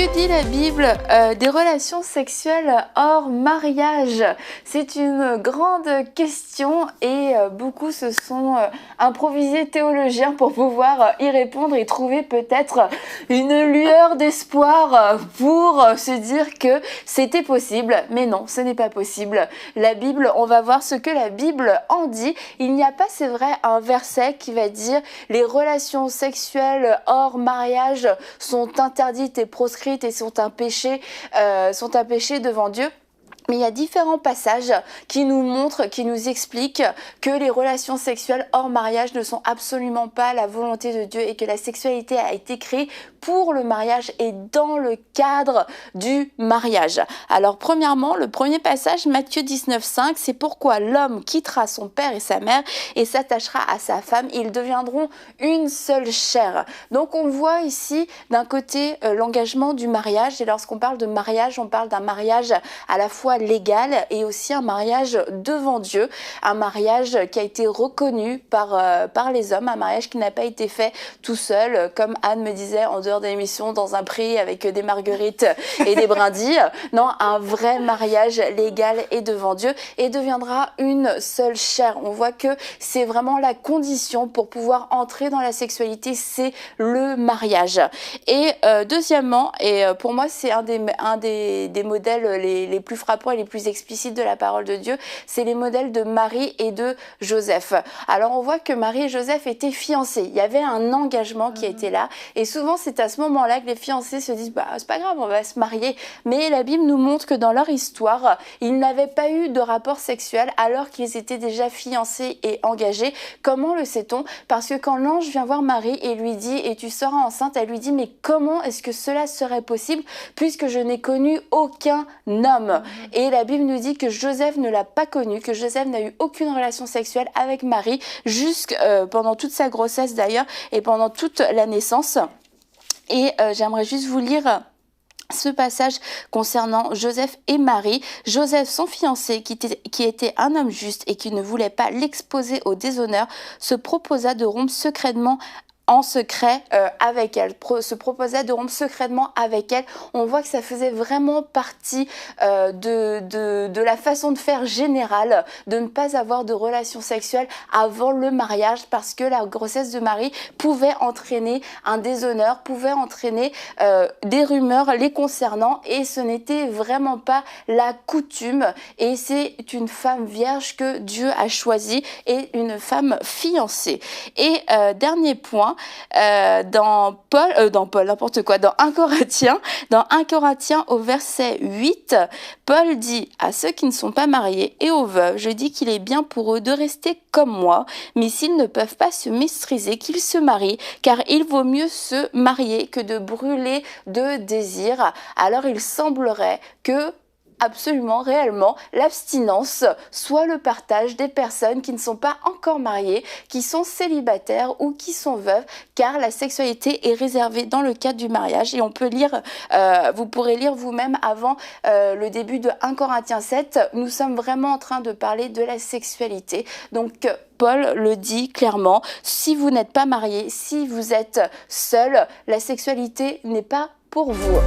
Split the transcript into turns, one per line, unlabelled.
Que dit la Bible des relations sexuelles hors mariage? C'est une grande question et beaucoup se sont improvisés théologiens pour pouvoir y répondre et trouver peut-être une lueur d'espoir pour se dire que c'était possible. Mais non, ce n'est pas possible. La Bible, on va voir ce que la Bible en dit. Il n'y a pas, c'est vrai, un verset qui va dire les relations sexuelles hors mariage sont interdites et proscrites et sont un péché devant Dieu. Mais il y a différents passages qui nous montrent, qui nous expliquent que les relations sexuelles hors mariage ne sont absolument pas la volonté de Dieu et que la sexualité a été créée pour le mariage et dans le cadre du mariage. Alors premièrement, le premier passage, Matthieu 19,5, c'est pourquoi l'homme quittera son père et sa mère et s'attachera à sa femme, ils deviendront une seule chair. Donc on voit ici d'un côté l'engagement du mariage, et lorsqu'on parle de mariage, on parle d'un mariage à la fois légal et aussi un mariage devant Dieu, un mariage qui a été reconnu par les hommes, un mariage qui n'a pas été fait tout seul, comme Anne me disait en dehors de l'émission, dans un pré avec des marguerites et des brindilles. Non, un vrai mariage légal et devant Dieu, et deviendra une seule chair. On voit que c'est vraiment la condition pour pouvoir entrer dans la sexualité, c'est le mariage. Et deuxièmement, et pour moi c'est un des modèles les plus frappants et les plus explicites de la parole de Dieu, c'est les modèles de Marie et de Joseph. Alors on voit que Marie et Joseph étaient fiancés, il y avait un engagement qui était là, et souvent c'est à ce moment-là que les fiancés se disent bah c'est pas grave, on va se marier. Mais la Bible nous montre que dans leur histoire, ils n'avaient pas eu de rapport sexuel alors qu'ils étaient déjà fiancés et engagés. Comment le sait-on? Parce que quand l'ange vient voir Marie et lui dit et tu seras enceinte, elle lui dit mais comment est-ce que cela serait possible puisque je n'ai connu aucun homme? Et la Bible nous dit que Joseph ne l'a pas connu, que Joseph n'a eu aucune relation sexuelle avec Marie pendant toute sa grossesse d'ailleurs et pendant toute la naissance. Et j'aimerais juste vous lire ce passage concernant Joseph et Marie. Joseph, son fiancé, qui était un homme juste et qui ne voulait pas l'exposer au déshonneur, se proposa de rompre secrètement en secret avec elle, se proposait de rompre secrètement avec elle. On voit que ça faisait vraiment partie de la façon de faire générale, de ne pas avoir de relations sexuelles avant le mariage, parce que la grossesse de Marie pouvait entraîner un déshonneur, pouvait entraîner des rumeurs les concernant, et ce n'était vraiment pas la coutume, et c'est une femme vierge que Dieu a choisie, et une femme fiancée. Et dernier point, dans 1 Corinthiens au verset 8, Paul dit à ceux qui ne sont pas mariés et aux veuves, je dis qu'il est bien pour eux de rester comme moi, mais s'ils ne peuvent pas se maîtriser, qu'ils se marient, car il vaut mieux se marier que de brûler de désir. Alors il semblerait que absolument, réellement, l'abstinence soit le partage des personnes qui ne sont pas encore mariées, qui sont célibataires ou qui sont veuves, car la sexualité est réservée dans le cadre du mariage. Et on peut lire, vous pourrez lire vous-même avant le début de 1 Corinthiens 7, nous sommes vraiment en train de parler de la sexualité. Donc Paul le dit clairement, si vous n'êtes pas marié, si vous êtes seul, la sexualité n'est pas pour vous.